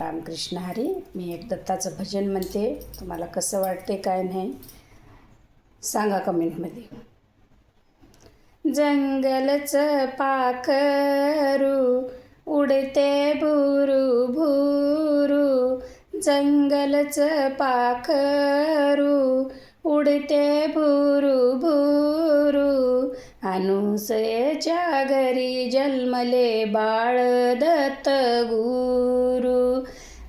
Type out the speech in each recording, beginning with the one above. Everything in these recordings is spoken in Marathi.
रामकृष्ण हरी. मी एक दत्ताचं भजन म्हणते. तुम्हाला कसं वाटते काय नाही सांगा कमेंटमध्ये. जंगलचं पाखरू उडते भुरू भुरू, जंगलचं पाखरू उडते भुरू भुरू. अनुसयेच्या घरी जन्मले बाळ दत्त गुरु,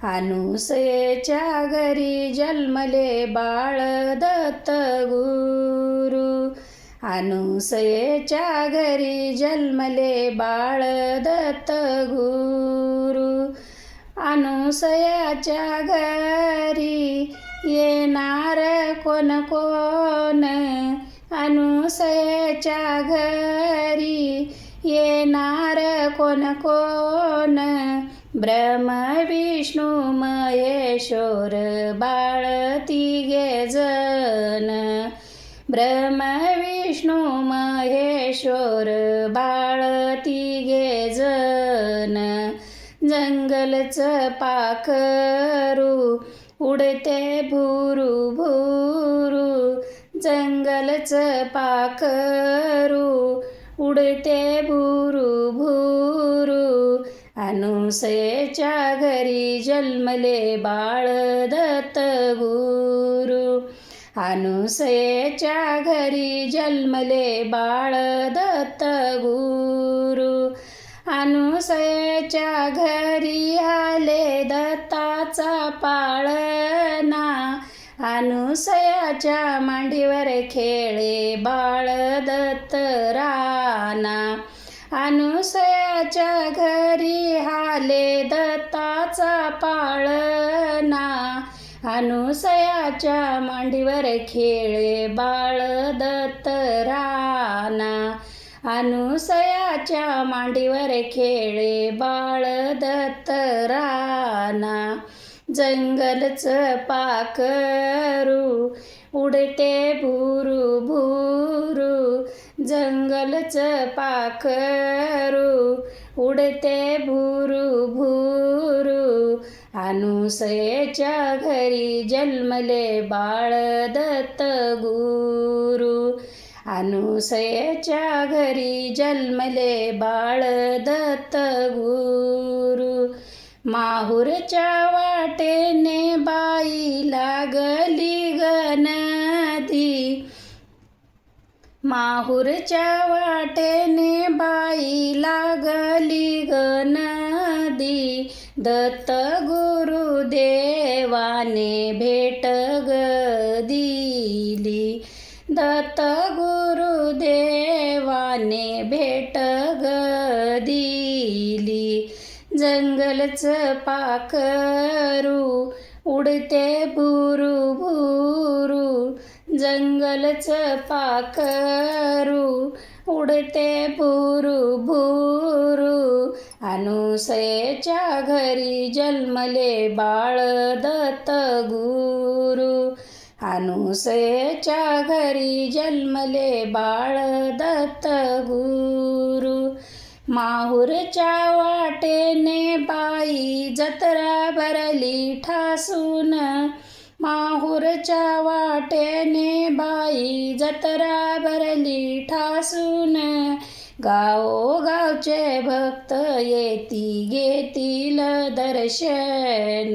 अनुसयेच्या घरी जन्मले बाळ दत्त गुरु, अनुसयेच्या घरी जन्मले बाळ दत्त गुरु. अनुसयाच्या घरी येणार कोण कोण, अनुसयाच्या घरी येणार कोण कोण. ब्रह्म विष्णू महेश्वर बाळ तिघे जण, ब्रह्म विष्णू महेश्वर बाळ तिघे जण. जंगलचं पाखरू उडते भुरू भुरू, जंगलचं पाखरू उडते भुरू भुरू. अनुसयेच्या घरी जन्मले बाळ दत्त गुरु, अनुसयेच्या घरी जन्मले बाळ दत्त गुरु. अनुसयेच्या घरी आले दत्ताचा पाळणा, अनुसयाच्या मांडीवर खेळे बाळ दत्त राना. अनुसयाच्या घरी आले दत्ताचा पाळणा, अनुसयाच्या मांडीवर खेळे बाळ दत्त राना. अनुसयाच्या मांडीवर खेळे बाळ दत्त राना. जंगलचं पाखरू उडते भुरू भुरू, जंगलचं पाखरू उडते भुरू भुरू. अनुसयेच्या घरी जन्मले बाळ दत्त गुरु, अनुसयेच्या घरी जन्मले बाळ दत्त गुरु. माहुरच्या वाटेने बाई लागली गनदी, माहुरच्या वाटेने बाई लागली गनदी. दत्त गुरुदेवाने भेट ग दिली, दत्त गुरुदेवाने भेट ग दिली. जंगलचं पाखरू उडते भुरू भुरू, जंगलचं पाखरू उडते भुरू भुरू. अनुसयेच्या घरी जन्मले बाळ दत्त गुरु, अनुसयेच्या घरी जन्मले बाळ दत्त गुरु. माहुरच्या वाटेने बाई जत्रा भरली ठासून, माहुरच्या वाटेने बाई जत्रा भरली ठासून. गावोगावचे भक्त येती घेतील दर्शन,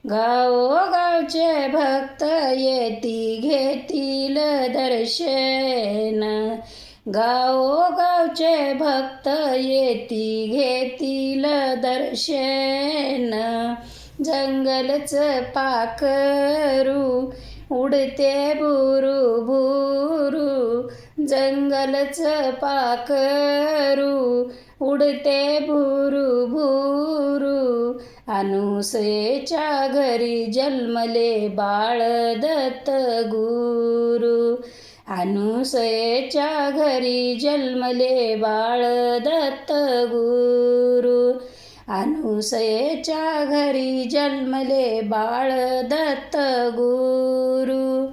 गावोगावचे भक्त येती घेतील दर्शन, गावोगावचे भक्त येती घेतील दर्शन. जंगलचं पाखरू उडते भुरू भुरू, जंगलचं पाखरू उडते भुरू भुरू. अनुसयेच्या घरी जन्मले बाळ दत्त गुरु, अनुसयेच्या घरी जन्मले बाळ दत्त गुरु, अनुसयेच्या घरी जन्मले बाळ दत्त गुरु.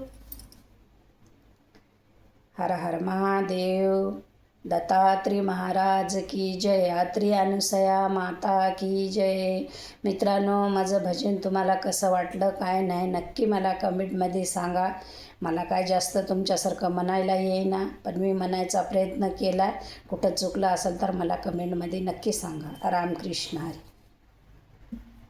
हर हर महादेव. दत्तात्रय महाराज की जय. आत्री अनुसया माता की जय. मित्रांनो, माझं भजन तुम्हाला कसं वाटलं काय नाही नक्की मला कमेंटमध्ये सांगा. मला काय जास्त तुमच्यासारखं म्हणायला येईना, पण मी म्हणायचा प्रयत्न केला. कुठं चुकलं असेल तर मला कमेंटमध्ये नक्की सांगा. रामकृष्ण हरी.